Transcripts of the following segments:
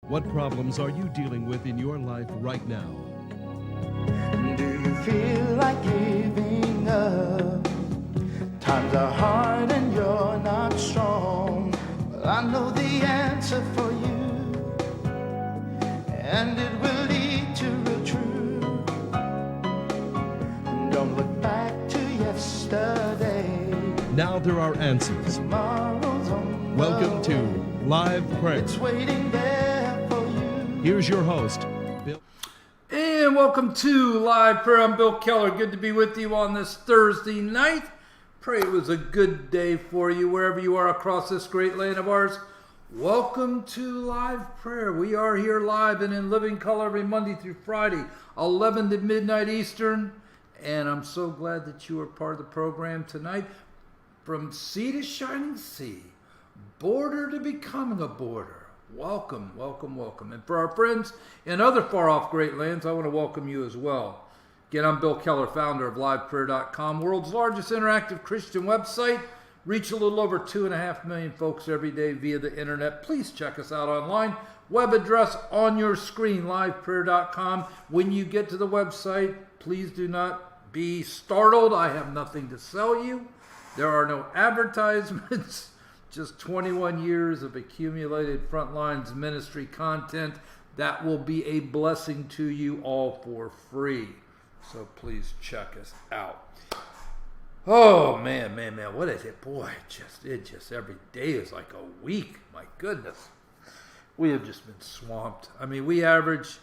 What problems are you dealing with in your life right now? Do you feel like giving up? Times are hard and you're not strong. Well, I know the answer for you, and it will lead to real truth. Don't look back to yesterday. Now there are answers. Tomorrow's on Welcome the to way. Live Prayer. It's waiting there for you. Here's your host, Bill. And welcome to Live Prayer. I'm Bill Keller. Good to be with you on this Thursday night. Pray it was a good day for you wherever you are across this great land of ours. Welcome to Live Prayer. We are here live and in living color every Monday through Friday, 11 to midnight Eastern. And I'm so glad that you are part of the program tonight. From sea to shining sea, border to becoming a border. Welcome, welcome, welcome. And for our friends in other far-off great lands, I want to welcome you as well. Again, I'm Bill Keller, founder of LivePrayer.com, world's largest interactive Christian website. Reach a little over 2.5 million folks every day via the internet. Please check us out online. Web address on your screen, LivePrayer.com. When you get to the website, please do not be startled. I have nothing to sell you. There are no advertisements. Just 21 years of accumulated Frontlines ministry content that will be a blessing to you all for free. So please check us out. Oh, man, what is it? Boy, it just every day is like a week. My goodness. We have just been swamped. I mean, we average,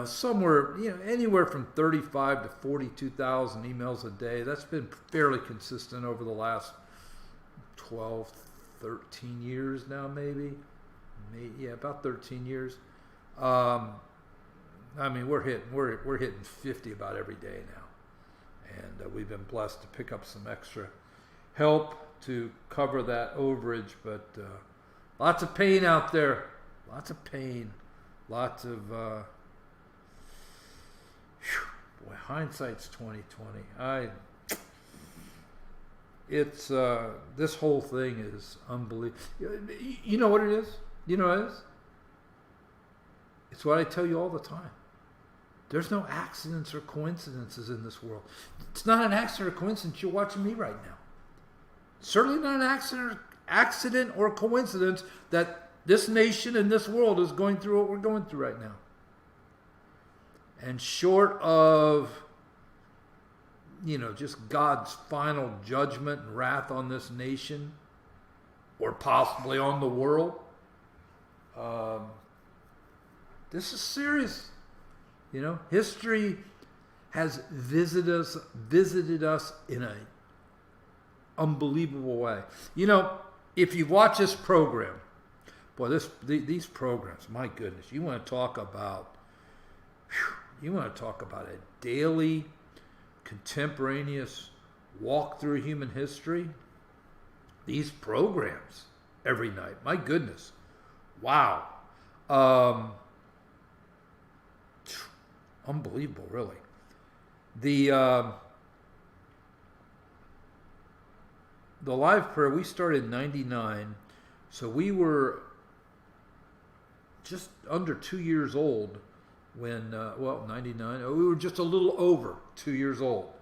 somewhere, anywhere from 35 to 42,000 emails a day. That's been fairly consistent over the last 12, 13 years now, maybe. Yeah, about 13 years. I mean, we're hitting 50 about every day now, and we've been blessed to pick up some extra help to cover that overage. But lots of pain out there, lots of pain, lots of. Boy, hindsight's 20/20. It's this whole thing is unbelievable. You know what it is? You know what it is? It's what I tell you all the time. There's no accidents or coincidences in this world. It's not an accident or coincidence you're watching me right now. Certainly not an accident or coincidence that this nation and this world is going through what we're going through right now. And short of just God's final judgment and wrath on this nation, or possibly on the world, this is serious. History has visited us in an unbelievable way. If you watch this program, boy, these programs, my goodness, you want to talk about a daily, contemporaneous walk through human history. These programs every night, my goodness, wow, unbelievable, really. The Live Prayer, we started in 99, so we were just under 2 years old when, 99, we were just a little over 2 years old.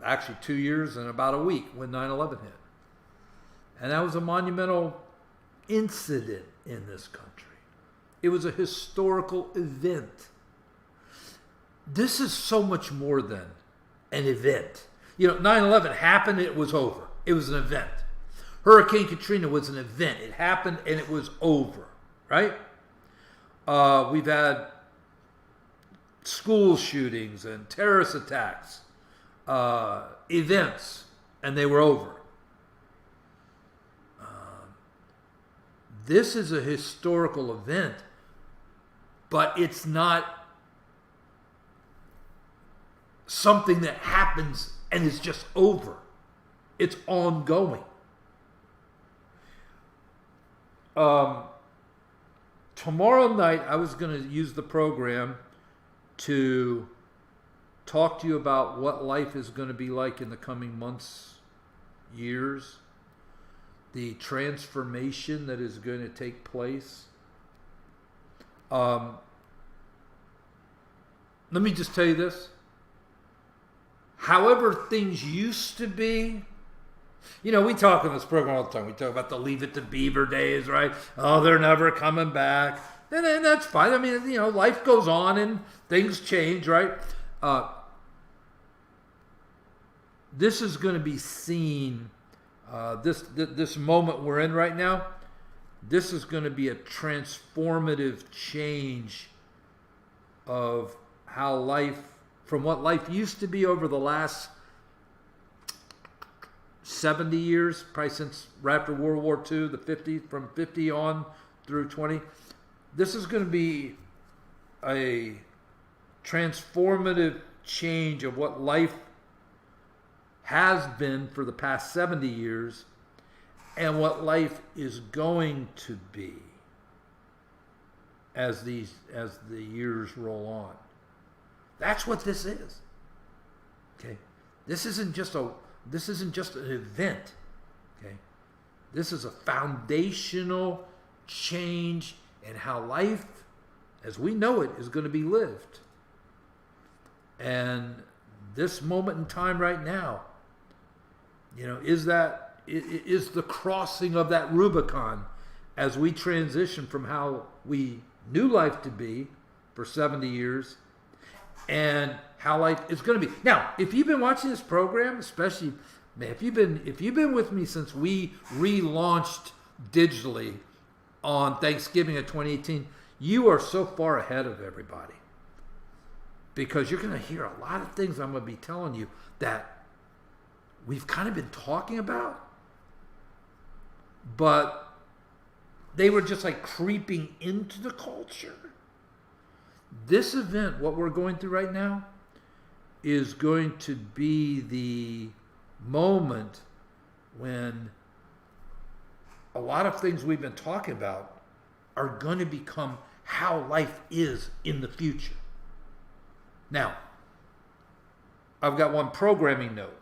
Actually 2 years and about a week when 9/11 hit. And that was a monumental incident in this country. It was a historical event. This is so much more than an event. 9/11 happened, it was over. It was an event. Hurricane Katrina was an event. It happened and it was over, right? We've had school shootings and terrorist attacks, events, and they were over. This is a historical event, but it's not something that happens and is just over. It's ongoing. Tomorrow night, I was going to use the program to talk to you about what life is going to be like in the coming months, years. the transformation that is going to take place. Let me just tell you this. However things used to be, you know, we talk in this program all the time. We talk about the Leave It to Beaver days, right? Oh, they're never coming back. And that's fine. I mean, you know, life goes on and things change, right? This is going to be seen, this moment we're in right now, this is going to be a transformative change of how life, from what life used to be over the last 70 years, probably since right after World War II, the 50, from 50 on through 20. This is going to be a transformative change of what life has been for the past 70 years and what life is going to be as the years roll on. That's what this is. Okay? This isn't just an event. Okay? This is a foundational change in how life, as we know it, is going to be lived. And this moment in time right now, you know, is the crossing of that Rubicon as we transition from how we knew life to be for 70 years and how life is going to be. Now, if you've been watching this program, especially, man, if you've been with me since we relaunched digitally on Thanksgiving of 2018, you are so far ahead of everybody. Because you're going to hear a lot of things I'm going to be telling you that we've kind of been talking about, but they were just like creeping into the culture. This event, what we're going through right now, is going to be the moment when a lot of things we've been talking about are going to become how life is in the future. Now, I've got one programming note.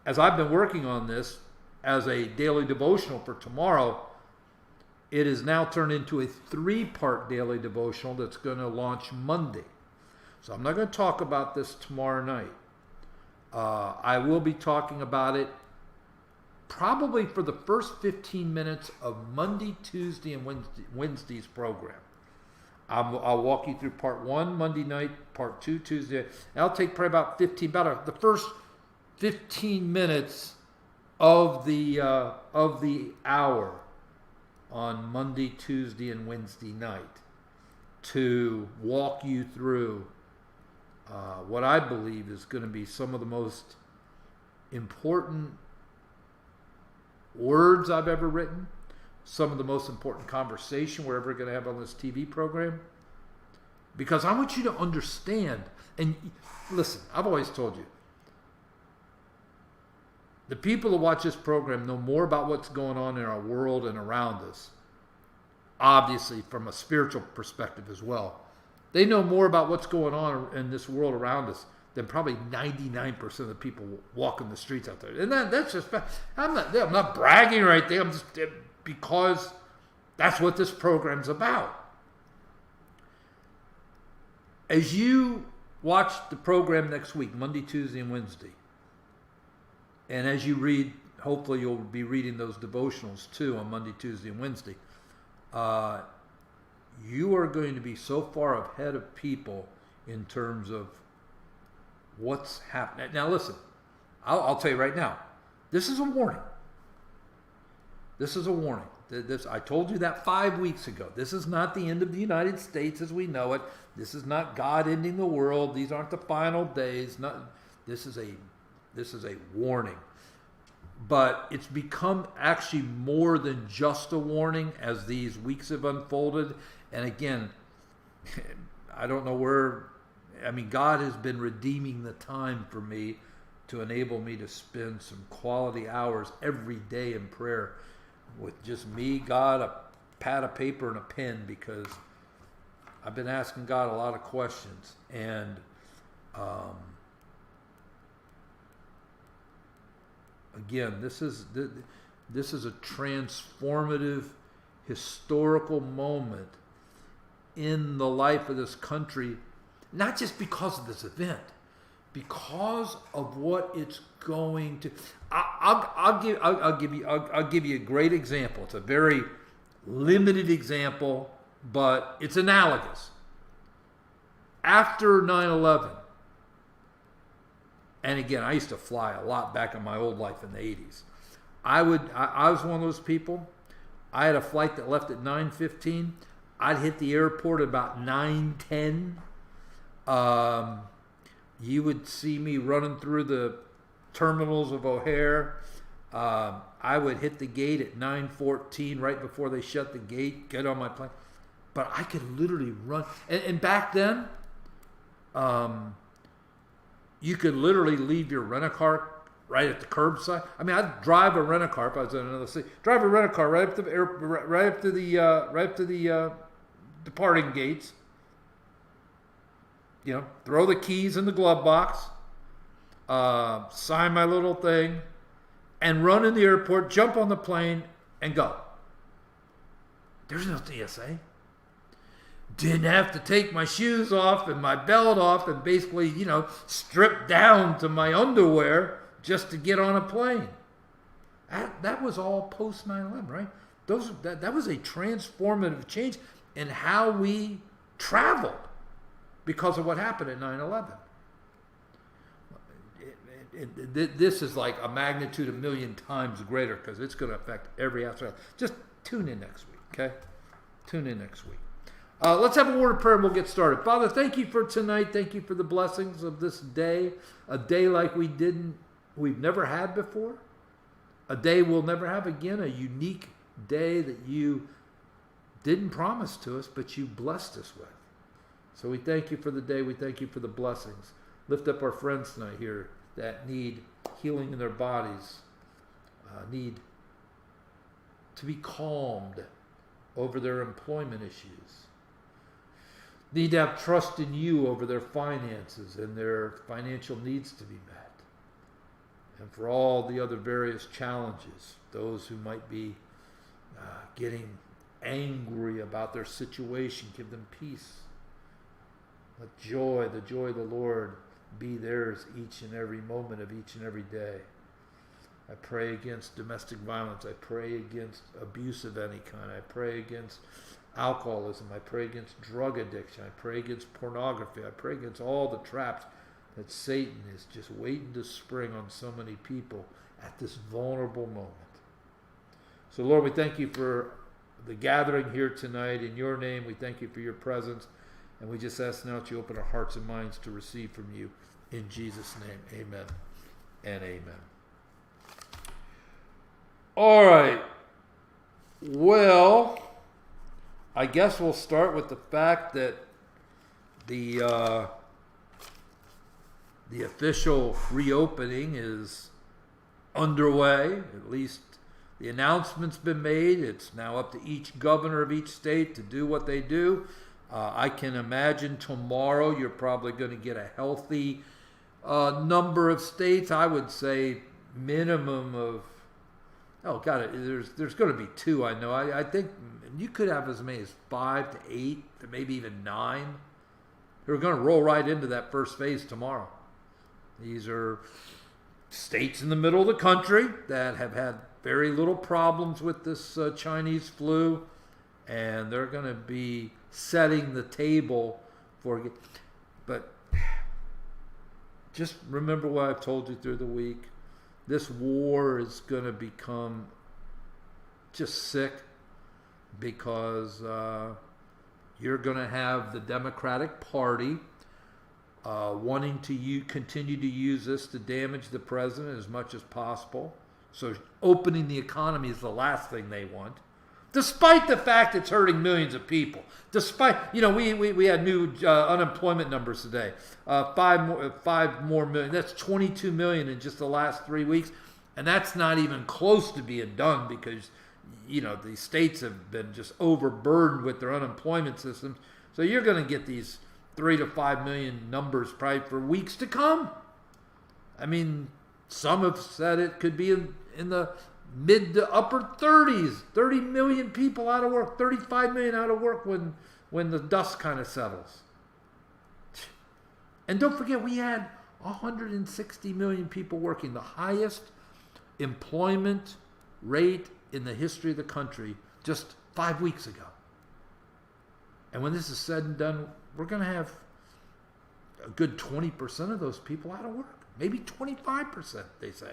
As I've been working on this as a daily devotional for tomorrow, it is now turned into a 3-part daily devotional that's going to launch Monday. So I'm not going to talk about this tomorrow night. I will be talking about it probably for the first 15 minutes of Monday, Tuesday, and Wednesday's program. I'll walk you through part 1 Monday night, part 2 Tuesday. I'll take probably about the first 15 minutes of the hour on Monday, Tuesday, and Wednesday night to walk you through what I believe is going to be some of the most important words I've ever written, some of the most important conversation we're ever going to have on this TV program. Because I want you to understand, and listen, I've always told you, the people who watch this program know more about what's going on in our world and around us, obviously from a spiritual perspective as well. They know more about what's going on in this world around us than probably 99% of the people walking the streets out there. And that's just, I'm not bragging right there. I'm just, because that's what this program's about. As you watch the program next week, Monday, Tuesday, and Wednesday, and as you read, hopefully you'll be reading those devotionals too on Monday, Tuesday, and Wednesday, you are going to be so far ahead of people in terms of what's happening. Now listen, I'll tell you right now, this is a warning. This is a warning. I told you that 5 weeks ago. This is not the end of the United States as we know it. This is not God ending the world. These aren't the final days. This is a warning. But it's become actually more than just a warning as these weeks have unfolded. And again, I don't know where, God has been redeeming the time for me to enable me to spend some quality hours every day in prayer with just me, God, a pad of paper and a pen, because I've been asking God a lot of questions. And again, This is a transformative, historical moment in the life of this country, not just because of this event, because of what it's going to. I'll give you a great example. It's a very limited example, but it's analogous. After 9/11, and again, I used to fly a lot back in my old life in the 80s. I was one of those people. I had a flight that left at 9:15. I'd hit the airport about 9:10. You would see me running through the terminals of O'Hare. I would hit the gate at 9:14, right before they shut the gate, get on my plane. But I could literally run. And back then, you could literally leave your rent-a-car right at the curbside. I mean, I'd drive a rent-a-car if I was in another city. Drive a rent-a-car right up to the departing gates. You know, throw the keys in the glove box, sign my little thing, and run in the airport, jump on the plane, and go. There's no TSA. Didn't have to take my shoes off and my belt off and basically, strip down to my underwear just to get on a plane. That was all post 9/11, right? That was a transformative change in how we traveled because of what happened at 9/11. This is like a magnitude a million times greater because it's going to affect every aspect. Just tune in next week, okay? Tune in next week. Let's have a word of prayer and we'll get started. Father, thank you for tonight. Thank you for the blessings of this day. A day like we've never had before. A day we'll never have again. A unique day that you didn't promise to us, but you blessed us with. So we thank you for the day. We thank you for the blessings. Lift up our friends tonight here that need healing in their bodies, need to be calmed over their employment issues, need to have trust in you over their finances and their financial needs to be met. And for all the other various challenges, those who might be getting angry about their situation, give them peace. Let joy, the joy of the Lord, be theirs each and every moment of each and every day. I pray against domestic violence. I pray against abuse of any kind. I pray against alcoholism. I pray against drug addiction. I pray against pornography. I pray against all the traps that Satan is just waiting to spring on so many people at this vulnerable moment. So Lord, we thank you for the gathering here tonight. In your name, we thank you for your presence. And we just ask now that you open our hearts and minds to receive from you. In Jesus' name, amen and amen. All right. Well, I guess we'll start with the fact that the official reopening is underway. At least the announcement's been made. It's now up to each governor of each state to do what they do. I can imagine tomorrow you're probably going to get a healthy number of states. I would say minimum of, there's going to be 2, I know. I think you could have as many as 5 to 8, to maybe even 9. Who are going to roll right into that first phase tomorrow. These are states in the middle of the country that have had very little problems with this Chinese flu, and they're going to be setting the table for. But just remember what I've told you through the week. This war is going to become just sick because you're going to have the Democratic Party wanting to continue to use this to damage the president as much as possible. So opening the economy is the last thing they want. Despite the fact it's hurting millions of people. Despite, we had new unemployment numbers today. 5 more million. That's 22 million in just the last 3 weeks. And that's not even close to being done because, the states have been just overburdened with their unemployment systems. So you're going to get these 3 to 5 million numbers probably for weeks to come. I mean, some have said it could be in the mid to upper 30s, 30 million people out of work, 35 million out of work when the dust kind of settles. And don't forget, we had 160 million people working, the highest employment rate in the history of the country just 5 weeks ago. And when this is said and done, we're going to have a good 20% of those people out of work. Maybe 25%, they say.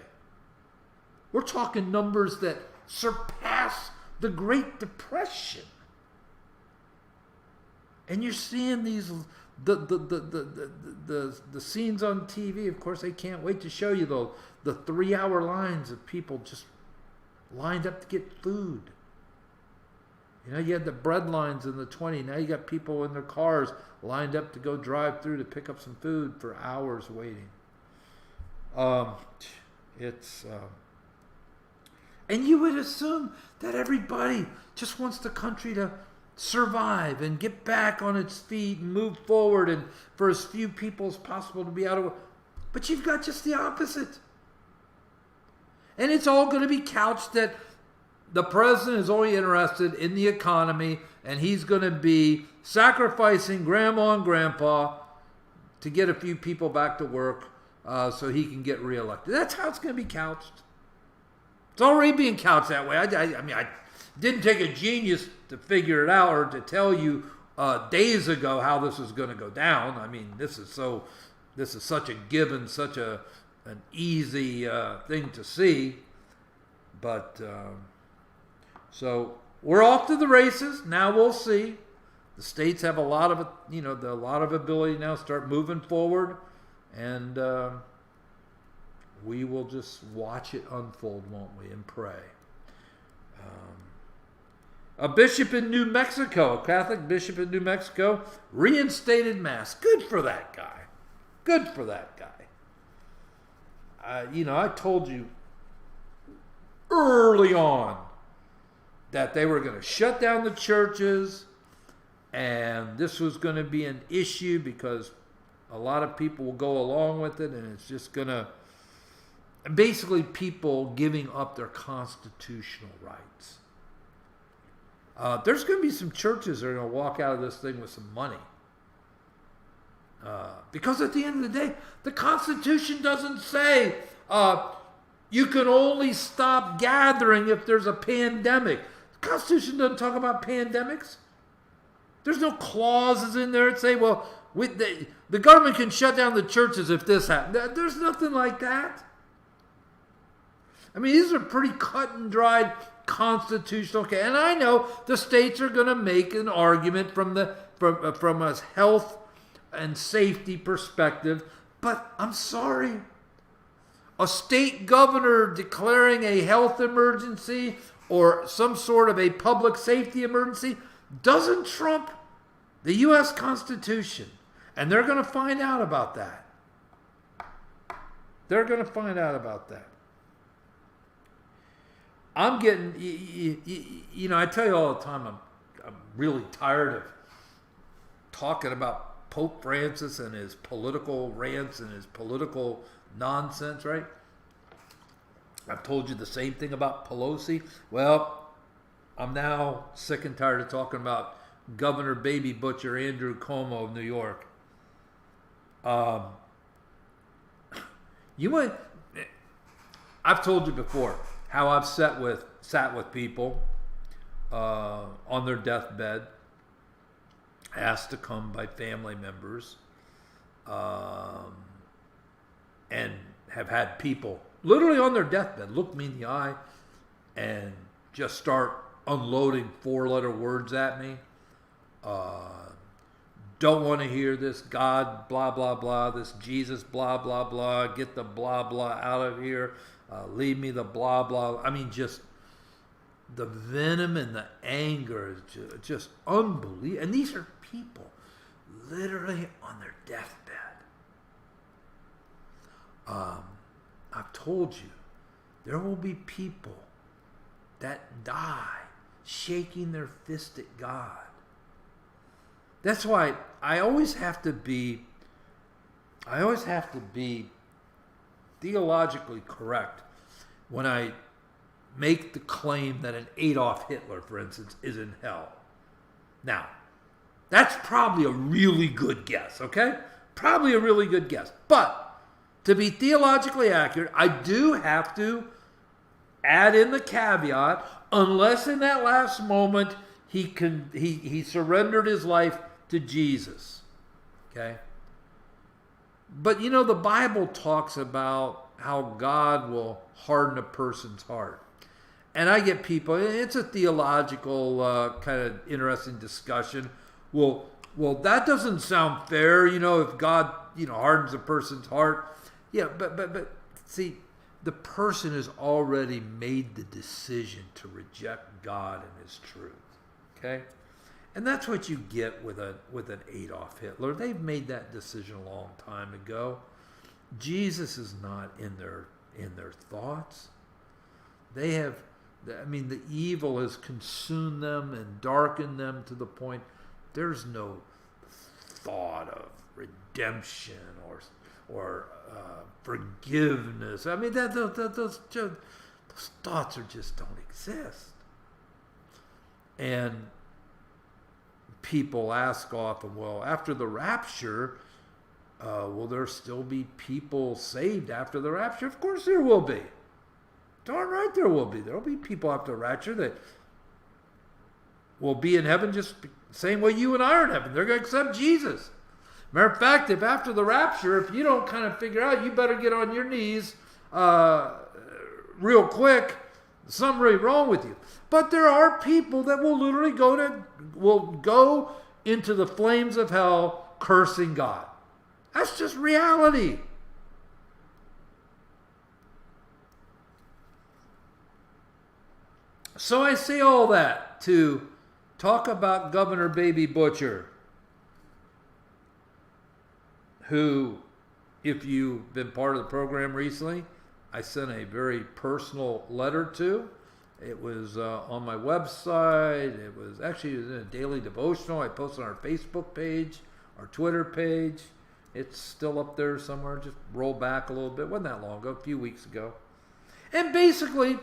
We're talking numbers that surpass the Great Depression. And you're seeing these the scenes on TV. Of course, they can't wait to show you the 3-hour lines of people just lined up to get food. You know, you had the bread lines in the 20. Now you got people in their cars lined up to go drive through to pick up some food for hours waiting. And you would assume that everybody just wants the country to survive and get back on its feet and move forward, and for as few people as possible to be out of work. But you've got just the opposite. And it's all going to be couched that the president is only interested in the economy, and he's going to be sacrificing grandma and grandpa to get a few people back to work so he can get reelected. That's how it's going to be couched. It's already being couched that way. I mean, I didn't take a genius to figure it out or to tell you days ago how this was going to go down. I mean, this is such a given, such an easy thing to see. But so we're off to the races. Now we'll see. The states have a lot of ability now to start moving forward, and we will just watch it unfold, won't we, and pray. A bishop in New Mexico, a Catholic bishop in New Mexico, reinstated Mass. Good for that guy. Good for that guy. I told you early on that they were going to shut down the churches, and this was going to be an issue because a lot of people will go along with it, and it's just going to basically people giving up their constitutional rights. There's going to be some churches that are going to walk out of this thing with some money. Because at the end of the day, the Constitution doesn't say you can only stop gathering if there's a pandemic. The Constitution doesn't talk about pandemics. There's no clauses in there that say, well, the government can shut down the churches if this happens. There's nothing like that. I mean, these are pretty cut and dried constitutional. And I know the states are going to make an argument from a health and safety perspective, but I'm sorry. A state governor declaring a health emergency or some sort of a public safety emergency doesn't trump the U.S. Constitution. And they're going to find out about that. They're going to find out about that. I'm getting, I tell you all the time, I'm really tired of talking about Pope Francis and his political rants and his political nonsense, right? I've told you the same thing about Pelosi. Well, I'm now sick and tired of talking about Governor Baby Butcher Andrew Cuomo of New York. I've told you before how I've sat with people on their deathbed, asked to come by family members, and have had people literally on their deathbed look me in the eye and just start unloading 4-letter words at me. Don't want to hear this God, blah, blah, blah, this Jesus, blah, blah, blah, get the blah, blah out of here, leave me the blah, blah. I mean, just the venom and the anger is just unbelievable. And these are people literally on their deathbed. I've told you, there will be people that die shaking their fist at God. That's why I always have to be theologically correct when I make the claim that an Adolf Hitler, for instance, is in hell. Now, that's probably a really good guess, okay? Probably a really good guess. But to be theologically accurate, I do have to add in the caveat, unless in that last moment he surrendered his life to Jesus. Okay? But you know, the Bible talks about how God will harden a person's heart. And I get people, it's a theological kind of interesting discussion. Well, that doesn't sound fair, you know, if God, you know, hardens a person's heart. Yeah, but see, the person has already made the decision to reject God and his truth. Okay? And that's what you get with an Adolf Hitler. They've made that decision a long time ago. Jesus is not in their thoughts. They have, I mean, the evil has consumed them and darkened them to the point there's no thought of redemption or forgiveness. I mean, those thoughts just don't exist. And people ask often, well, after the rapture, will there still be people saved after the rapture? Of course there will be. Darn right there will be. There will be people after the rapture that will be in heaven just the same way you and I are in heaven. They're going to accept Jesus. Matter of fact, if after the rapture, if you don't kind of figure out, you better get on your knees real quick. Something really wrong with you. But there are people that will literally go into the flames of hell cursing God. That's just reality. So I say all that to talk about Governor Baby Butcher, who, if you've been part of the program recently, I sent a very personal letter to. It was on my website. It was in a daily devotional. I posted on our Facebook page, our Twitter page. It's still up there somewhere. Just roll back a little bit. It wasn't that long ago, a few weeks ago. And basically,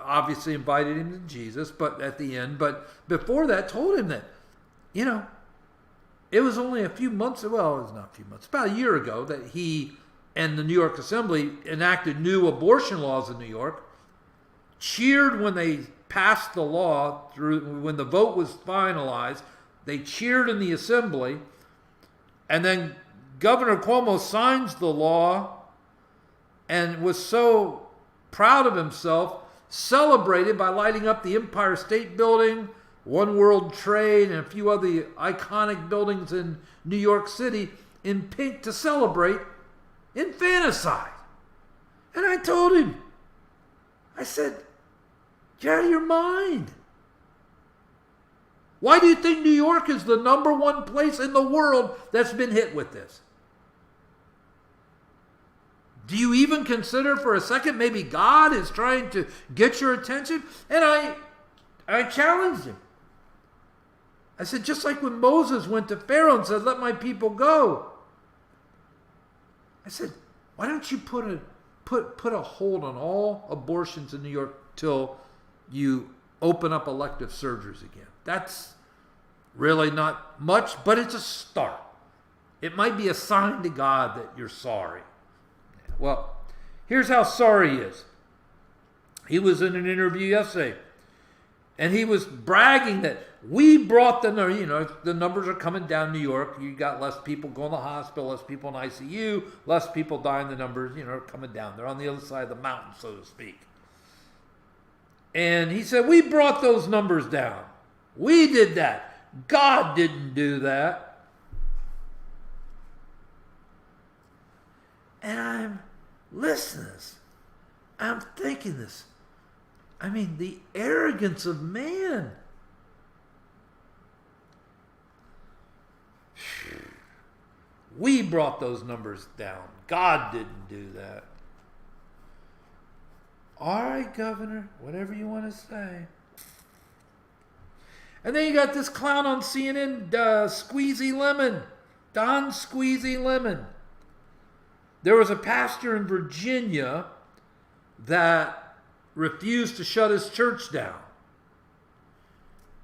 obviously invited him to Jesus, but at the end, but before that, told him that, you know, it was only a few months, well, it was not a few months, about a year ago that he and the New York Assembly enacted new abortion laws in New York, cheered when they passed the law, when the vote was finalized, they cheered in the Assembly, and then Governor Cuomo signs the law and was so proud of himself, celebrated by lighting up the Empire State Building, One World Trade, and a few other iconic buildings in New York City in pink to celebrate infanticide. And I told him, I said, you're out of your mind. Why do you think New York is the number one place in the world that's been hit with this? Do you even consider for a second maybe God is trying to get your attention? And I challenged him. I said, just like when Moses went to Pharaoh and said, let my people go. I said, why don't you put a hold on all abortions in New York till you open up elective surgeries again? That's really not much, but it's a start. It might be a sign to God that you're sorry. Well, here's how sorry he is. He was in an interview yesterday, and he was bragging that we brought the numbers are coming down in New York. You got less people going to the hospital, less people in ICU, less people dying. The numbers, are coming down. They're on the other side of the mountain, so to speak. And he said, we brought those numbers down. We did that. God didn't do that. And I'm listening to this. I'm thinking this. I mean, the arrogance of man. We brought those numbers down. God didn't do that. All right, Governor, whatever you want to say. And then you got this clown on CNN, Squeezy Lemon. Don Squeezy Lemon. There was a pastor in Virginia that refused to shut his church down.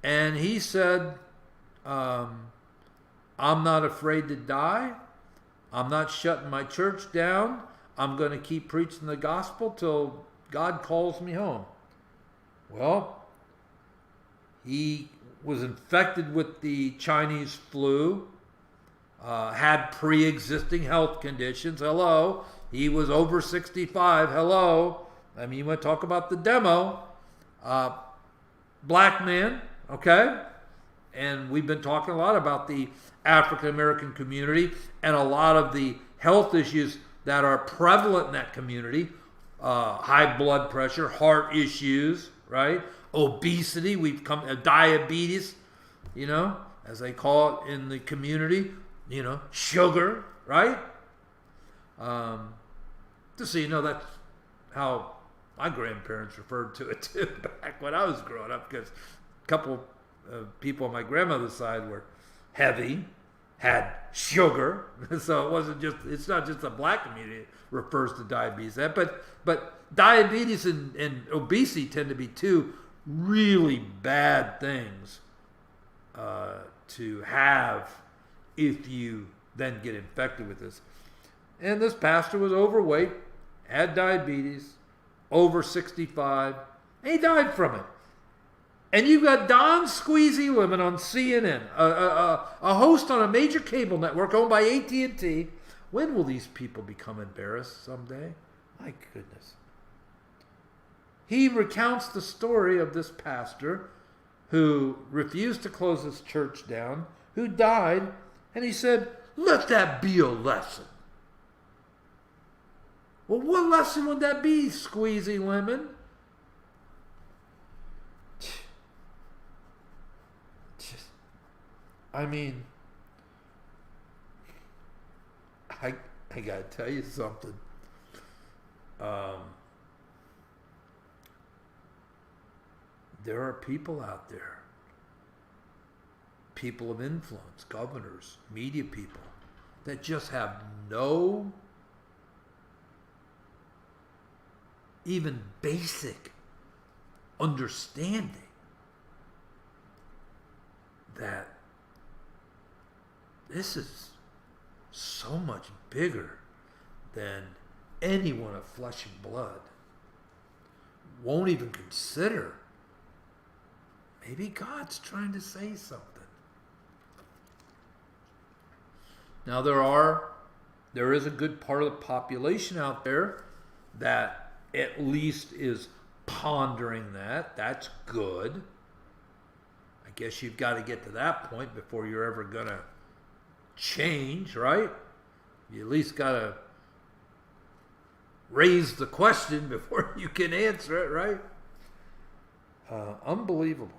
And he said, I'm not afraid to die. I'm not shutting my church down. I'm going to keep preaching the gospel till God calls me home. Well, he was infected with the Chinese flu, had pre-existing health conditions. Hello. He was over 65. Hello. I mean, you want to talk about the demo. Black man, okay? And we've been talking a lot about the African American community and a lot of the health issues that are prevalent in that community. High blood pressure, heart issues, right? Obesity, diabetes, as they call it in the community, sugar, right? Just so you know, that's how my grandparents referred to it too back when I was growing up, because a couple of people on my grandmother's side were heavy, had sugar, so it's not just the black community that refers to diabetes. But diabetes and obesity tend to be two really bad things to have if you then get infected with this. And this pastor was overweight, had diabetes, over 65, and he died from it. And you've got Don Squeezy Lemon on CNN, a host on a major cable network owned by AT&T. When will these people become embarrassed someday? My goodness. He recounts the story of this pastor who refused to close his church down, who died, and he said, let that be a lesson. Well, what lesson would that be, Squeezy Lemon? I mean, I gotta tell you something. There are people out there, people of influence, governors, media people, that just have no even basic understanding that this is so much bigger than anyone of flesh and blood. Won't even consider maybe God's trying to say something. Now there is a good part of the population out there that at least is pondering that. That's good. I guess you've got to get to that point before you're ever going to change, right? You at least got to raise the question before you can answer it, right? Unbelievable.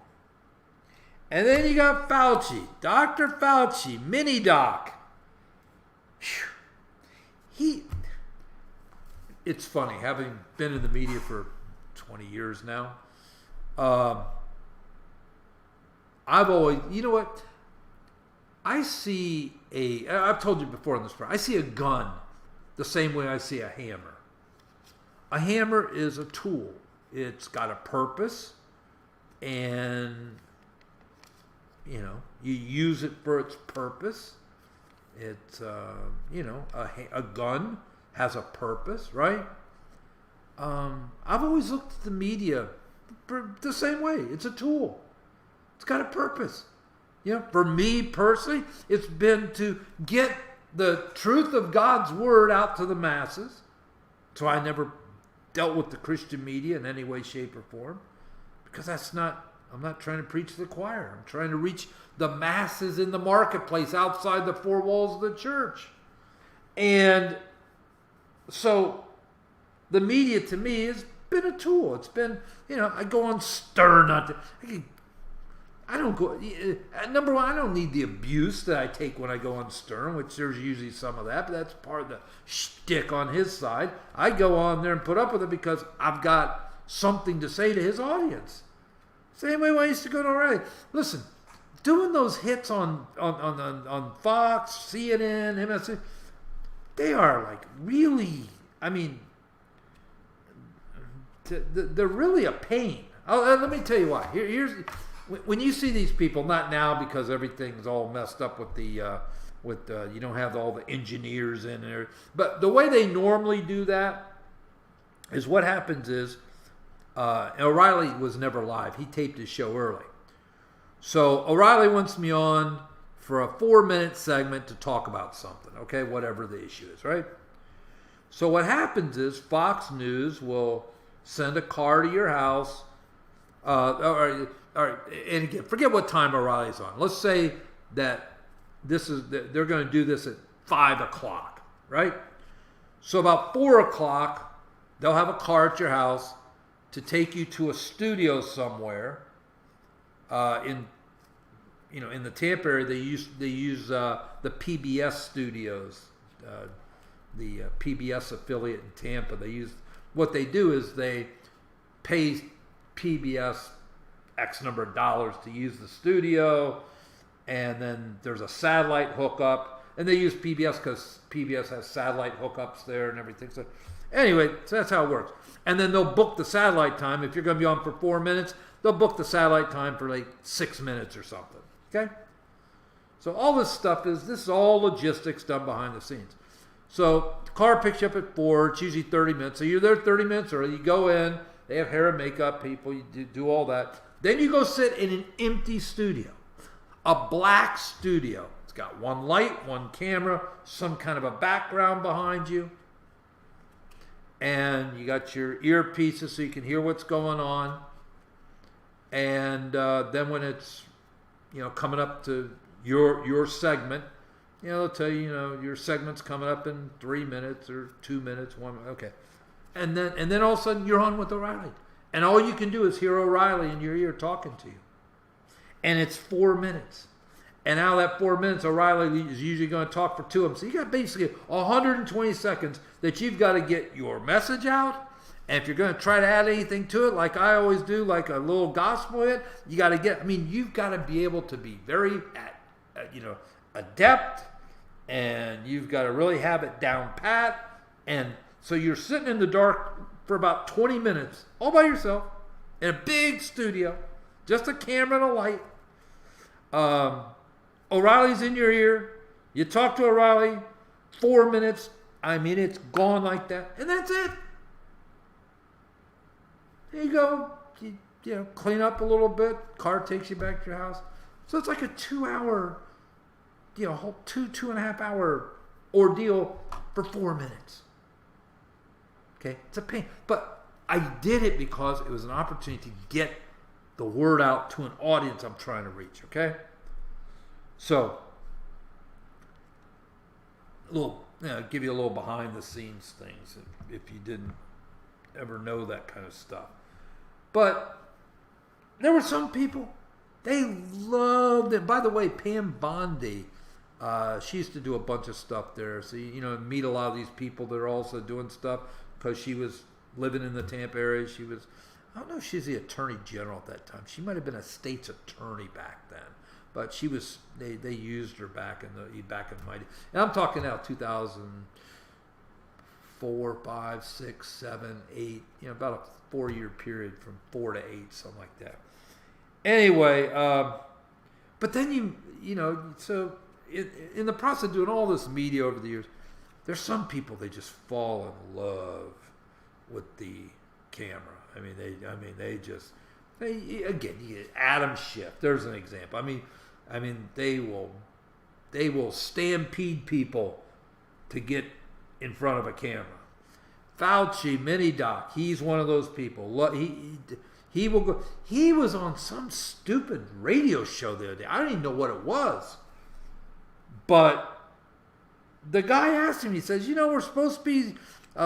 And then you got Fauci, Dr. Fauci, mini doc. It's funny, having been in the media for 20 years now, I've always, you know what? I've told you before in this program, I see a gun the same way I see a hammer. A hammer is a tool. It's got a purpose, and, you use it for its purpose. It's, a gun has a purpose, right? I've always looked at the media the same way. It's a tool. It's got a purpose. For me personally, it's been to get the truth of God's word out to the masses. So I never dealt with the Christian media in any way, shape, or form, because I'm not trying to preach to the choir. I'm trying to reach the masses in the marketplace outside the four walls of the church. And so the media to me has been a tool. It's been, I go on Stern. I don't go, number one, I don't need the abuse that I take when I go on Stern, which there's usually some of that, but that's part of the shtick on his side. I go on there and put up with it because I've got something to say to his audience. Same way I used to go to O'Reilly. Listen, doing those hits on Fox, CNN, MSN, they are like really, they're really a pain. Let me tell you why. Here's when you see these people, not now because everything's all messed up with the you don't have all the engineers in there, but the way they normally do that is what happens is O'Reilly was never live. He taped his show early. So O'Reilly wants me on for a 4-minute segment to talk about something, okay, whatever the issue is, right? So what happens is Fox News will send a car to your house, and again, forget what time O'Reilly's on. Let's say that they're going to do this at 5 o'clock, right? So about 4 o'clock, they'll have a car at your house to take you to a studio somewhere in the Tampa area. They use the PBS studios, the PBS affiliate in Tampa. What they do is they pay PBS X number of dollars to use the studio, and then there's a satellite hookup, and they use PBS because PBS has satellite hookups there and everything. So anyway, so that's how it works. And then they'll book the satellite time. If you're going to be on for 4 minutes, they'll book the satellite time for like 6 minutes or something. Okay? So all this is all logistics done behind the scenes. So the car picks you up at 4. It's usually 30 minutes. So you're there 30 minutes early. You go in. They have hair and makeup people. You do all that. Then you go sit in an empty studio. A black studio. It's got one light, one camera, some kind of a background behind you. And you got your earpieces so you can hear what's going on. And then when it's, coming up to your segment, they'll tell you, your segment's coming up in 3 minutes or 2 minutes, 1 minute. Okay. And then all of a sudden you're on with O'Reilly. And all you can do is hear O'Reilly in your ear talking to you. And it's 4 minutes. And out of that 4 minutes, O'Reilly is usually going to talk for 2 of them. So you got basically 120 seconds that you've got to get your message out. And if you're going to try to add anything to it, like I always do, like a little gospel hit, you got to you've got to be able to be very, adept, and you've got to really have it down pat. And so you're sitting in the dark for about 20 minutes, all by yourself, in a big studio, just a camera and a light. O'Reilly's in your ear. You talk to O'Reilly, 4 minutes. It's gone like that, and that's it. There you go. You clean up a little bit. Car takes you back to your house. So it's like a 2 hour, whole 2.5 hour ordeal for 4 minutes. Okay, it's a pain. But I did it because it was an opportunity to get the word out to an audience I'm trying to reach. Okay, so give you a little behind the scenes things if you didn't ever know that kind of stuff. But there were some people, they loved it. By the way, Pam Bondi, she used to do a bunch of stuff there. So, meet a lot of these people that are also doing stuff because she was living in the Tampa area. I don't know if she's the attorney general at that time. She might have been a state's attorney back then. But she was, they used her back in my day. And I'm talking now 2004, 5, 6, 7, 8, about a 4-year period from 4 to 8, something like that. Anyway, but then so in the process of doing all this media over the years, there's some people, they just fall in love with the camera. Again, you get Adam Schiff. There's an example. They will stampede people to get in front of a camera. Fauci, mini doc, he's one of those people. He will go. He was on some stupid radio show the other day. I don't even know what it was, but the guy asked him. He says, we're supposed to be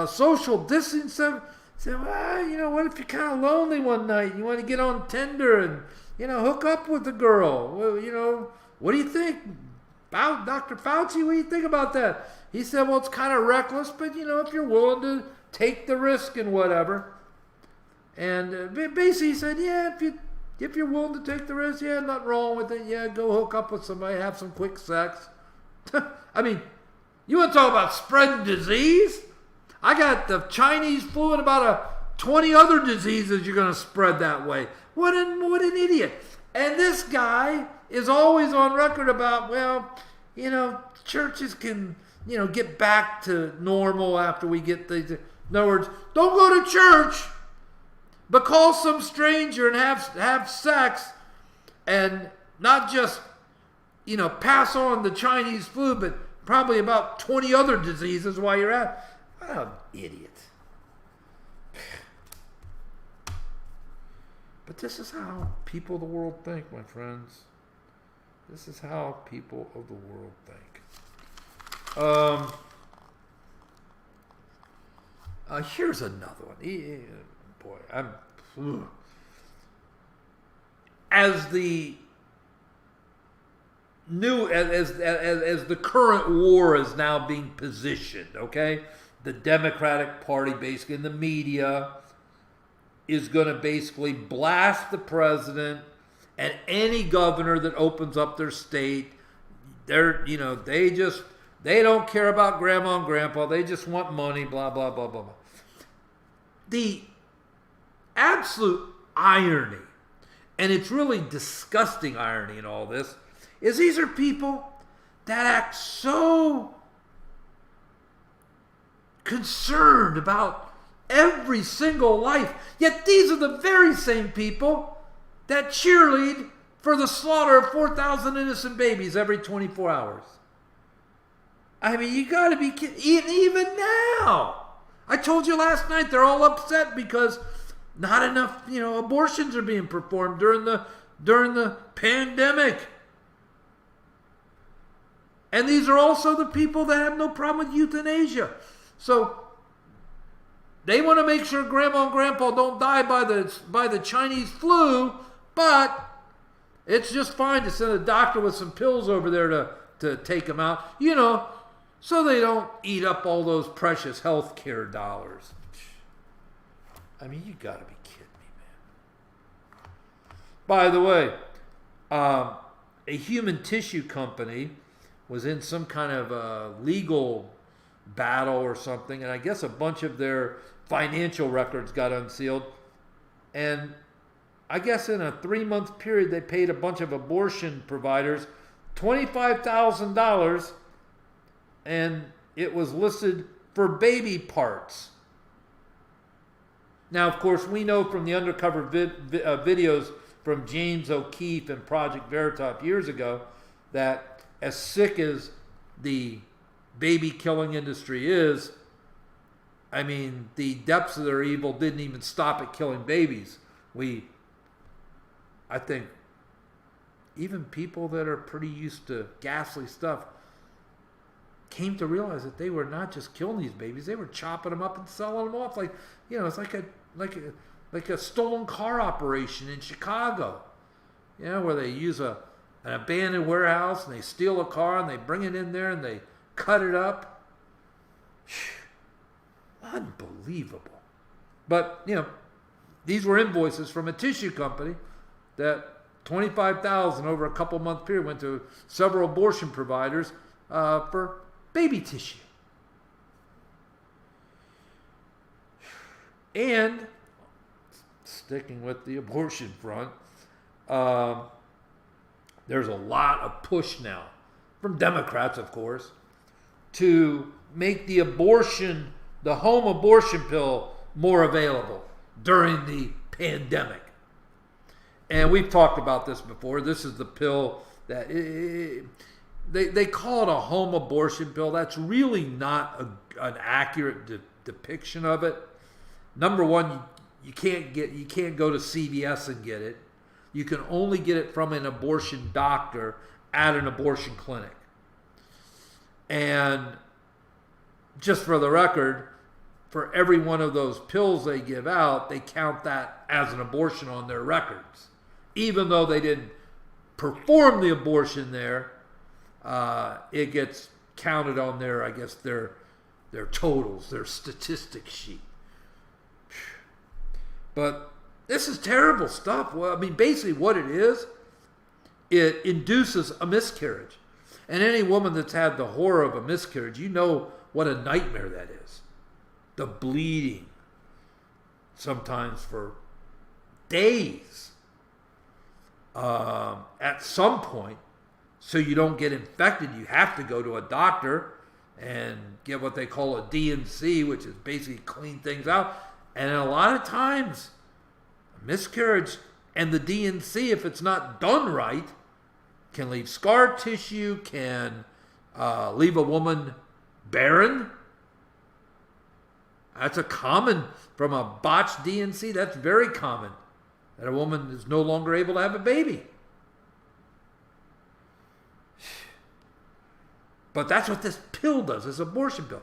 social distancing stuff. He said, well, what if you're kind of lonely one night? You want to get on Tinder and hook up with a girl. Well, what do you think? Dr. Fauci, what do you think about that? He said, well, it's kind of reckless, but, if you're willing to take the risk and whatever. And basically he said, yeah, if you're willing to take the risk, yeah, nothing wrong with it. Yeah, go hook up with somebody, have some quick sex. You want to talk about spreading disease? I got the Chinese flu in about a 20 other diseases you're going to spread that way. What an idiot. And this guy is always on record about, well, churches can, get back to normal after we get these. In other words, don't go to church, but call some stranger and have sex, and not just, pass on the Chinese flu, but probably about 20 other diseases while you're at it. What an idiot. But this is how people of the world think, my friends. This is how people of the world think. Here's another one. Boy, as the current war is now being positioned, okay? The Democratic Party, basically in the media, is going to basically blast the president and any governor that opens up their state. They don't care about grandma and grandpa. They just want money, blah, blah, blah, blah, blah. The absolute irony, and it's really disgusting irony in all this, is these are people that act so concerned about every single life. Yet these are the very same people that cheerlead for the slaughter of 4,000 innocent babies every 24 hours. I mean, you got to be kidding. Even now. I told you last night they're all upset because not enough, abortions are being performed during the pandemic. And these are also the people that have no problem with euthanasia. So they want to make sure grandma and grandpa don't die by the Chinese flu, but it's just fine to send a doctor with some pills over there to take them out, so they don't eat up all those precious health care dollars. I mean, you got to be kidding me, man. By the way, a human tissue company was in some kind of legal battle or something, and I guess a bunch of their financial records got unsealed, and I guess in a 3-month period they paid a bunch of abortion providers $25,000, and it was listed for baby parts. Now, of course, we know from the undercover videos from James O'Keefe and Project Veritas years ago that as sick as the baby killing industry is, I mean, the depths of their evil didn't even stop at killing babies. I think even people that are pretty used to ghastly stuff came to realize that they were not just killing these babies, they were chopping them up and selling them off. It's like a stolen car operation in Chicago, where they use an abandoned warehouse and they steal a car and they bring it in there and they cut it up. Unbelievable. But, these were invoices from a tissue company that $25,000 over a couple month period went to several abortion providers for baby tissue. And sticking with the abortion front, there's a lot of push now from Democrats, of course, to make the home abortion pill more available during the pandemic. And we've talked about this before. This is the pill that they call it a home abortion pill. That's really not an accurate depiction of it. Number one, you can't go to CVS and get it. You can only get it from an abortion doctor at an abortion clinic. And just for the record, for every one of those pills they give out, they count that as an abortion on their records. Even though they didn't perform the abortion there, it gets counted on their totals, their statistics sheet. But this is terrible stuff. Well, I mean, basically what it is, it induces a miscarriage. And any woman that's had the horror of a miscarriage, you know what a nightmare that is. The bleeding, sometimes for days at some point. So you don't get infected, you have to go to a doctor and get what they call a D&C, which is basically clean things out. And a lot of times, a miscarriage and the D&C, if it's not done right, can leave scar tissue, can leave a woman barren. That's a common, from a botched D&C, that's very common, that a woman is no longer able to have a baby. But that's what this pill does, this abortion pill.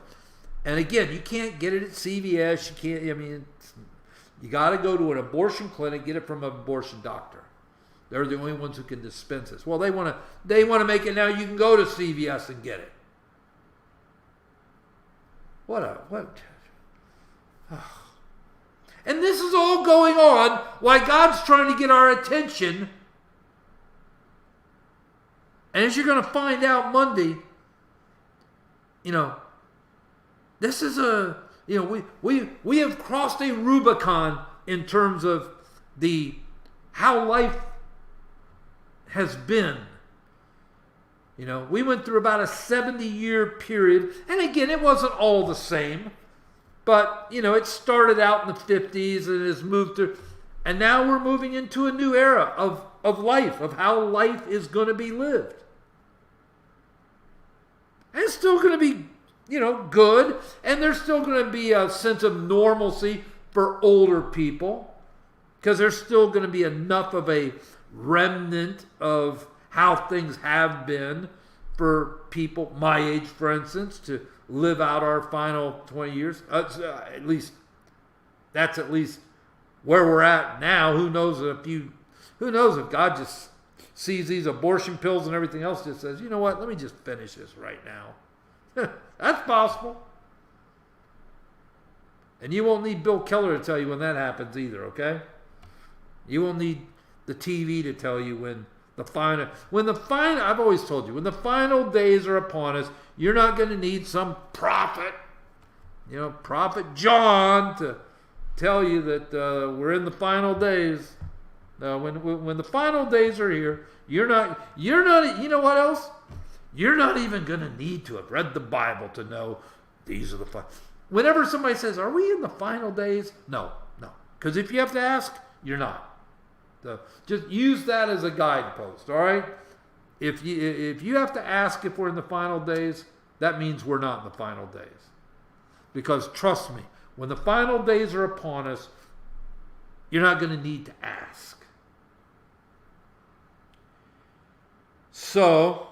And again, you can't get it at CVS. You got to go to an abortion clinic, get it from an abortion doctor. They're the only ones who can dispense this. Well, they want to make it now you can go to CVS and get it. And this is all going on while God's trying to get our attention. And as you're going to find out Monday, this is we have crossed a Rubicon in terms of how life has been. We went through about a 70-year period, and again, it wasn't all the same, but it started out in the 50s and has moved through, and now we're moving into a new era of life, of how life is going to be lived. And it's still going to be, good. And there's still going to be a sense of normalcy for older people. Because there's still going to be enough of a remnant of how things have been for people my age, for instance, to live out our final 20 years. At least where we're at now. Who knows if God just sees these abortion pills and everything else, just says, you know what, let me just finish this right now. That's possible. And you won't need Bill Keller to tell you when that happens either, okay? You won't need the TV to tell you when the final, I've always told you, when the final days are upon us, you're not going to need some prophet, Prophet John to tell you that we're in the final days. When the final days are here, you're not, you know what else? You're not even going to need to have read the Bible to know these are the final. Whenever somebody says, are we in the final days? No. Because if you have to ask, you're not. So just use that as a guidepost, all right? If you have to ask if we're in the final days, that means we're not in the final days. Because trust me, when the final days are upon us, you're not going to need to ask. So,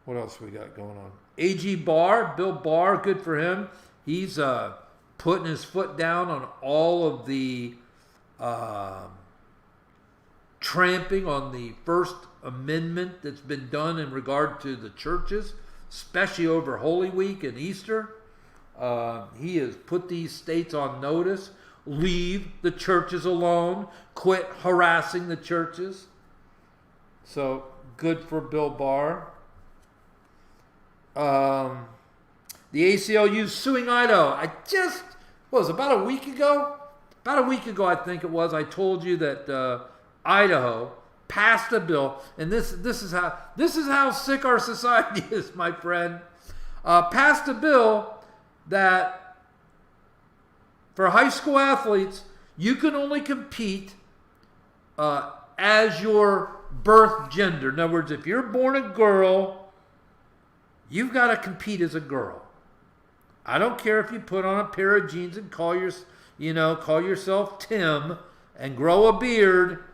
what else we got going on? AG Barr, Bill Barr, good for him. He's putting his foot down on all of the tramping on the First Amendment that's been done in regard to the churches, especially over Holy Week and Easter. He has put these states on notice. Leave the churches alone. Quit harassing the churches. So, good for Bill Barr. The ACLU suing Idaho. About a week ago? About a week ago, I think it was, I told you that Idaho passed a bill, and this is how sick our society is, my friend. Passed a bill that for high school athletes, you can only compete as your birth gender. In other words, if you're born a girl, you've got to compete as a girl. I don't care if you put on a pair of jeans and call yourself Tim and grow a beard.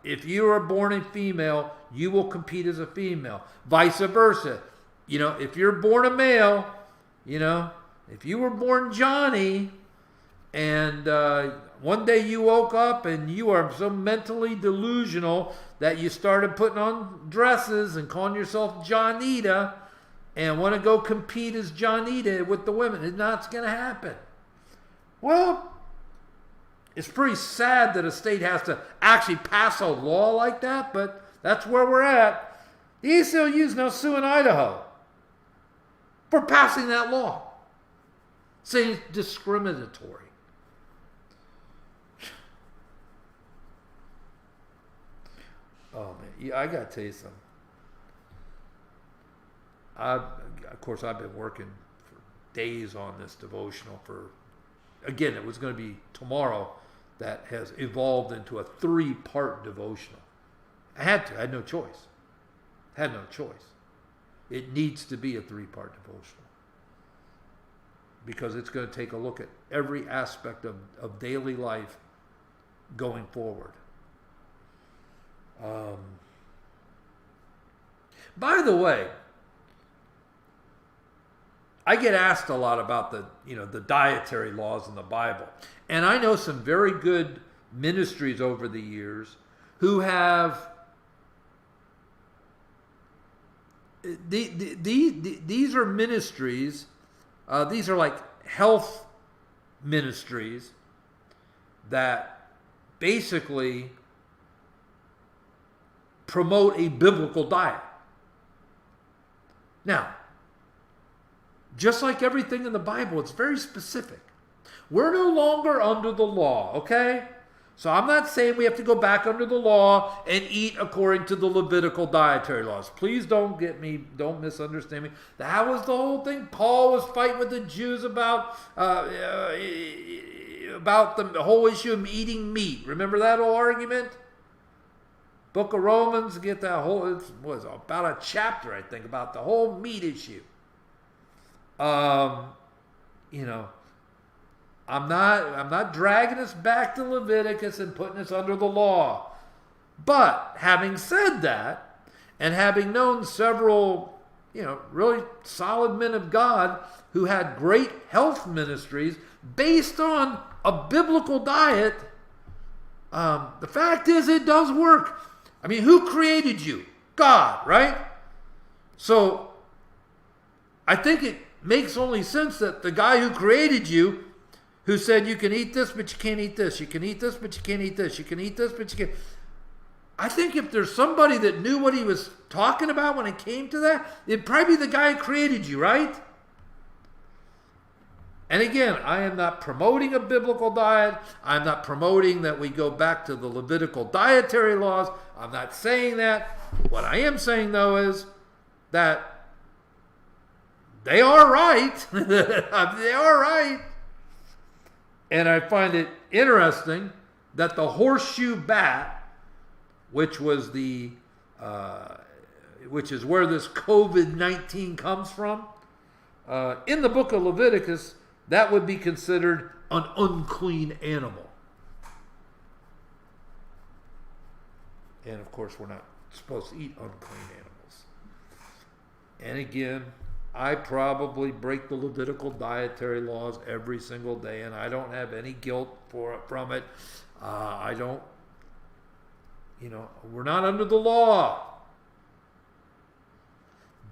If you are born a female, you will compete as a female. Vice versa. If you're born a male, if you were born Johnny and one day you woke up and you are so mentally delusional that you started putting on dresses and calling yourself Johnita and want to go compete as Johnita with the women, it's not going to happen. Well, it's pretty sad that a state has to actually pass a law like that, but that's where we're at. The ACLU is now suing Idaho for passing that law. saying it's discriminatory. Oh man, yeah, I gotta tell you something. Of course, I've been working for days on this devotional. Again, it was going to be tomorrow. That has evolved into a 3-part devotional. I had no choice. Had no choice. It needs to be a 3-part devotional because it's going to take a look at every aspect of daily life going forward. By the way, I get asked a lot about the dietary laws in the Bible. And I know some very good ministries over the years who have these are ministries, these are like health ministries that basically promote a biblical diet. Now, just like everything in the Bible, it's very specific. We're no longer under the law, okay? So I'm not saying we have to go back under the law and eat according to the Levitical dietary laws. Please don't misunderstand me. That was the whole thing. Paul was fighting with the Jews about the whole issue of eating meat. Remember that whole argument? Book of Romans, get that whole, it was about a chapter, I think, about the whole meat issue. I'm not dragging us back to Leviticus and putting us under the law. But having said that, and having known several, really solid men of God who had great health ministries based on a biblical diet, the fact is it does work. I mean, who created you? God, right? So I think it makes only sense that the guy who created you, who said you can eat this, but you can't eat this. You can eat this, but you can't eat this. You can eat this, but you can't. I think if there's somebody that knew what he was talking about when it came to that, it'd probably be the guy who created you, right? And again, I am not promoting a biblical diet. I'm not promoting that we go back to the Levitical dietary laws. I'm not saying that. What I am saying, though, is that they are right. They are right. And I find it interesting that the horseshoe bat, which is where this COVID-19 comes from, in the book of Leviticus, that would be considered an unclean animal. And of course, we're not supposed to eat unclean animals. And again, I probably break the Levitical dietary laws every single day, and I don't have any guilt from it. I don't, we're not under the law.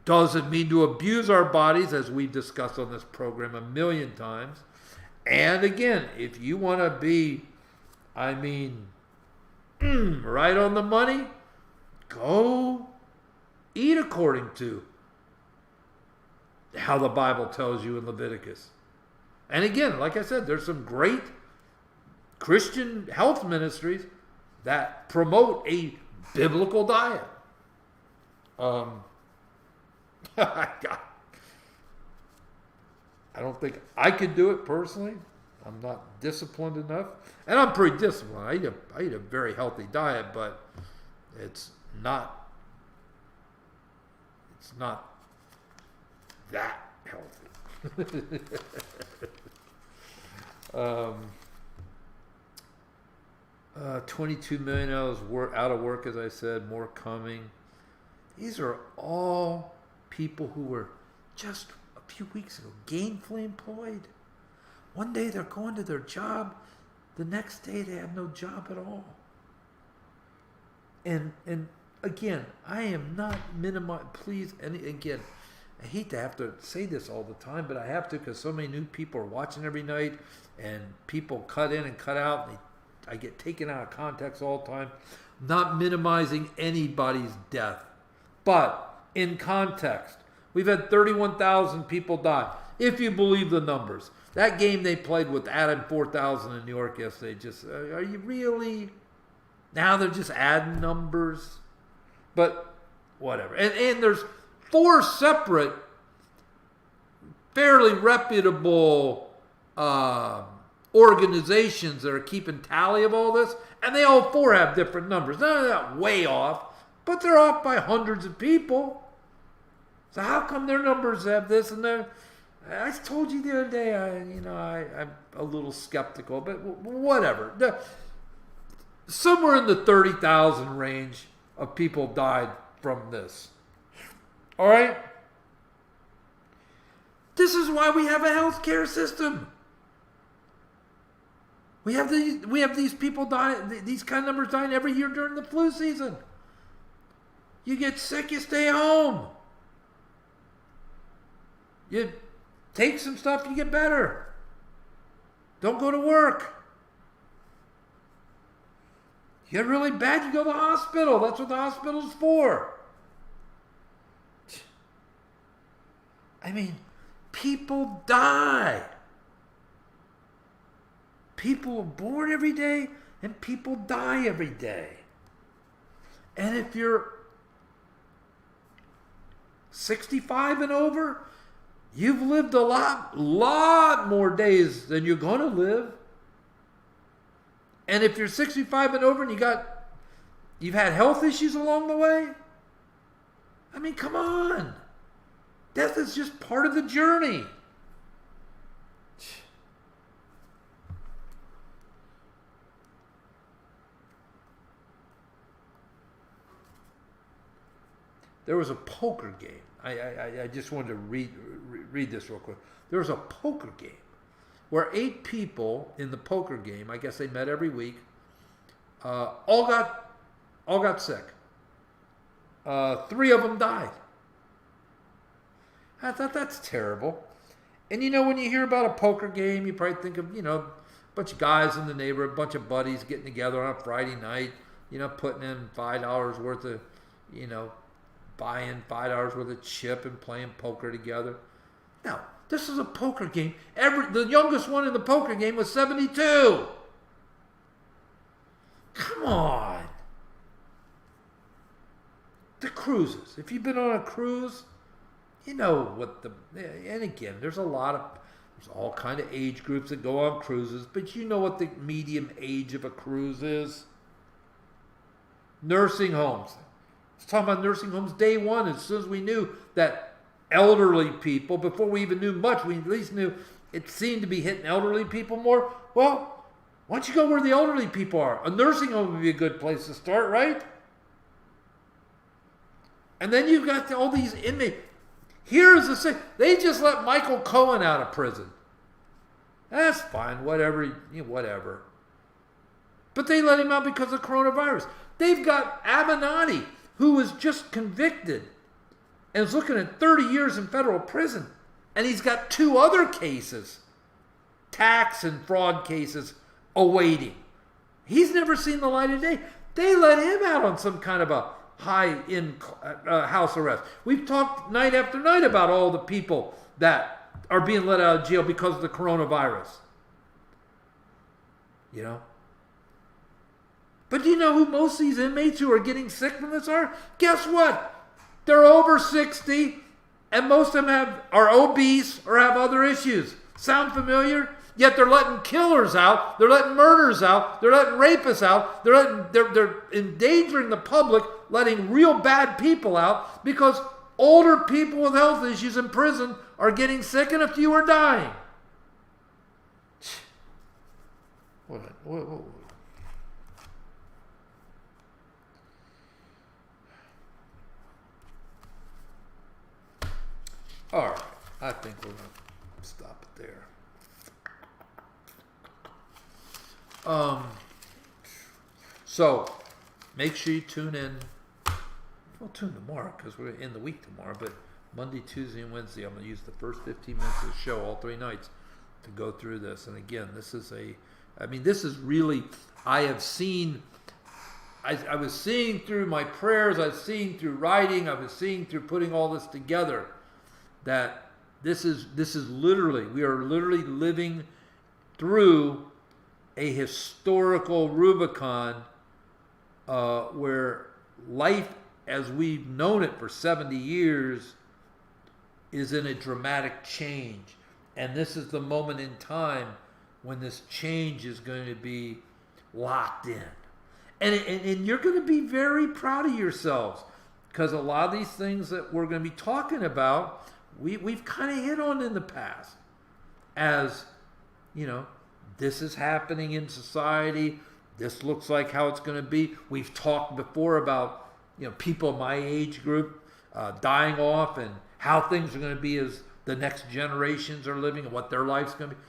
Doesn't mean to abuse our bodies, as we've discussed on this program a million times. And again, if you want to be, right on the money, go eat according to how the Bible tells you in Leviticus. And again, like I said, there's some great Christian health ministries that promote a biblical diet. I don't think I could do it personally. I'm not disciplined enough. And I'm pretty disciplined. I eat a very healthy diet, but it's not that healthy. 22 million out of work, as I said, more coming. These are all people who were just a few weeks ago gainfully employed. One day they're going to their job, the next day they have no job at all. And again, I am not minimizing, please, and again, I hate to have to say this all the time, but I have to because so many new people are watching every night and people cut in and cut out. And I get taken out of context all the time. Not minimizing anybody's death. But in context, we've had 31,000 people die. if you believe the numbers. That game they played with adding 4,000 in New York yesterday, just, are you really? Now they're just adding numbers. But whatever. And there's 4 separate, fairly reputable organizations that are keeping tally of all this, and they all 4 have different numbers. They're not way off, but they're off by hundreds of people. So how come their numbers have this and their? I told you the other day, I'm a little skeptical, but whatever. Somewhere in the 30,000 range of people died from this. All right? This is why we have a healthcare system. We have these people dying, these kind of numbers dying every year during the flu season. You get sick, you stay home. You take some stuff, you get better. Don't go to work. You get really bad, you go to the hospital. That's what the hospital's for. I mean, people die. People are born every day, and people die every day. And if you're 65 and over, you've lived a lot more days than you're going to live. And if you're 65 and over and you've had health issues along the way, I mean, come on. Death is just part of the journey. There was a poker game. I just wanted to read this real quick. There was a poker game where 8 people in the poker game, I guess they met every week, all got sick. 3 of them died. I thought that's terrible. And when you hear about a poker game, you probably think of, a bunch of guys in the neighborhood, a bunch of buddies getting together on a Friday night, putting in $5 worth of, buying $5 worth of chip and playing poker together. No, this is a poker game. The youngest one in the poker game was 72. Come on. The cruises. If you've been on a cruise, you know what and again, there's all kind of age groups that go on cruises, but you know what the medium age of a cruise is? Nursing homes. I was talking about nursing homes day one. As soon as we knew that elderly people, before we even knew much, we at least knew it seemed to be hitting elderly people more. Well, why don't you go where the elderly people are? A nursing home would be a good place to start, right? And then you've got all these inmates. Here's the thing. They just let Michael Cohen out of prison. That's fine, whatever. But they let him out because of coronavirus. They've got Avenatti, who was just convicted and is looking at 30 years in federal prison. And he's got 2 other cases, tax and fraud cases, awaiting. He's never seen the light of day. They let him out on some kind of a high-end house arrest. We've talked night after night about all the people that are being let out of jail because of the coronavirus. But do you know who most of these inmates who are getting sick from this are? Guess what? They're over 60, and most of them are obese or have other issues. Sound familiar? Yet they're letting killers out, they're letting murderers out, they're letting rapists out, they're endangering the public, letting real bad people out because older people with health issues in prison are getting sick and a few are dying. What? All right, I think we're going to stop it there. So make sure you tune in. We'll tune tomorrow because we're in the week tomorrow, but Monday, Tuesday, and Wednesday, I'm going to use the first 15 minutes of the show all 3 nights to go through this. And again, this is really, I have seen, I was seeing through my prayers, I was seeing through writing, I was seeing through putting all this together that This is literally, we are literally living through a historical Rubicon where life as we've known it for 70 years is in a dramatic change. And this is the moment in time when this change is going to be locked in. And you're going to be very proud of yourselves, because a lot of these things that we're going to be talking about, we've kind of hit on in the past. As, this is happening in society. This looks like how it's going to be. We've talked before about, people my age group dying off and how things are going to be as the next generations are living and what their life's going to be.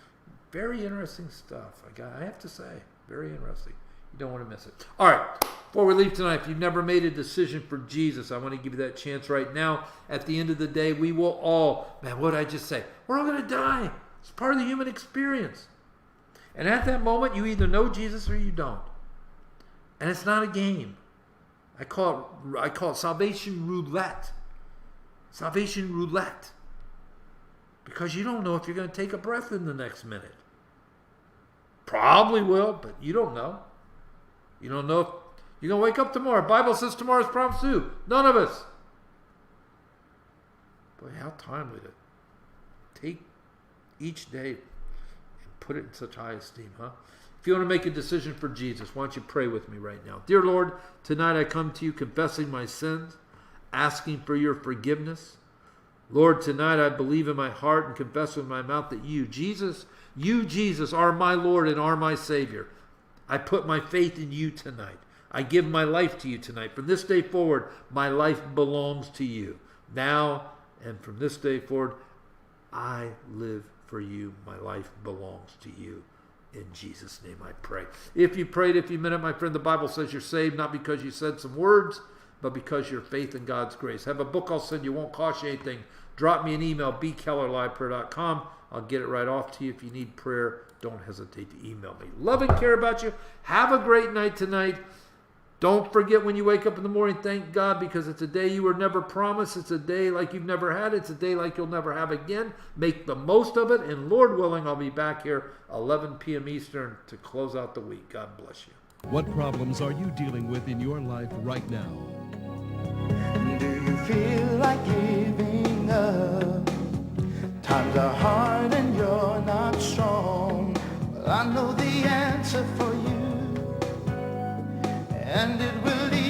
Very interesting stuff. I have to say, very interesting. You don't want to miss it. All right, before we leave tonight, if you've never made a decision for Jesus, I want to give you that chance right now. At the end of the day, we will all, what did I just say? We're all going to die. It's part of the human experience. And at that moment, you either know Jesus or you don't. And it's not a game. I call it salvation roulette. Salvation roulette. Because you don't know if you're going to take a breath in the next minute. Probably will, but you don't know. You don't know if you're going to wake up tomorrow. Bible says tomorrow's promised too. None of us. Boy, how timely to take each day and put it in such high esteem, huh? If you want to make a decision for Jesus, why don't you pray with me right now? Dear Lord, tonight I come to you confessing my sins, asking for your forgiveness. Lord, tonight I believe in my heart and confess with my mouth that you, Jesus, are my Lord and are my Savior. I put my faith in you tonight. I give my life to you tonight. From this day forward, my life belongs to you. Now and from this day forward, I live for you. My life belongs to you. In Jesus' name I pray. If you prayed, if you meant it, my friend, the Bible says you're saved, not because you said some words, but because your faith in God's grace. Have a book I'll send you. Won't cost you anything. Drop me an email, bkellerliveprayer.com. I'll get it right off to you. If you need prayer, don't hesitate to email me. Love and care about you. Have a great night tonight. Don't forget when you wake up in the morning, thank God, because it's a day you were never promised. It's a day like you've never had. It's a day like you'll never have again. Make the most of it. And Lord willing, I'll be back here 11 p.m. Eastern to close out the week. God bless you. What problems are you dealing with in your life right now? Do you feel like giving up? Times are hard and you're not strong. Well, I know the answer for you, and it will lead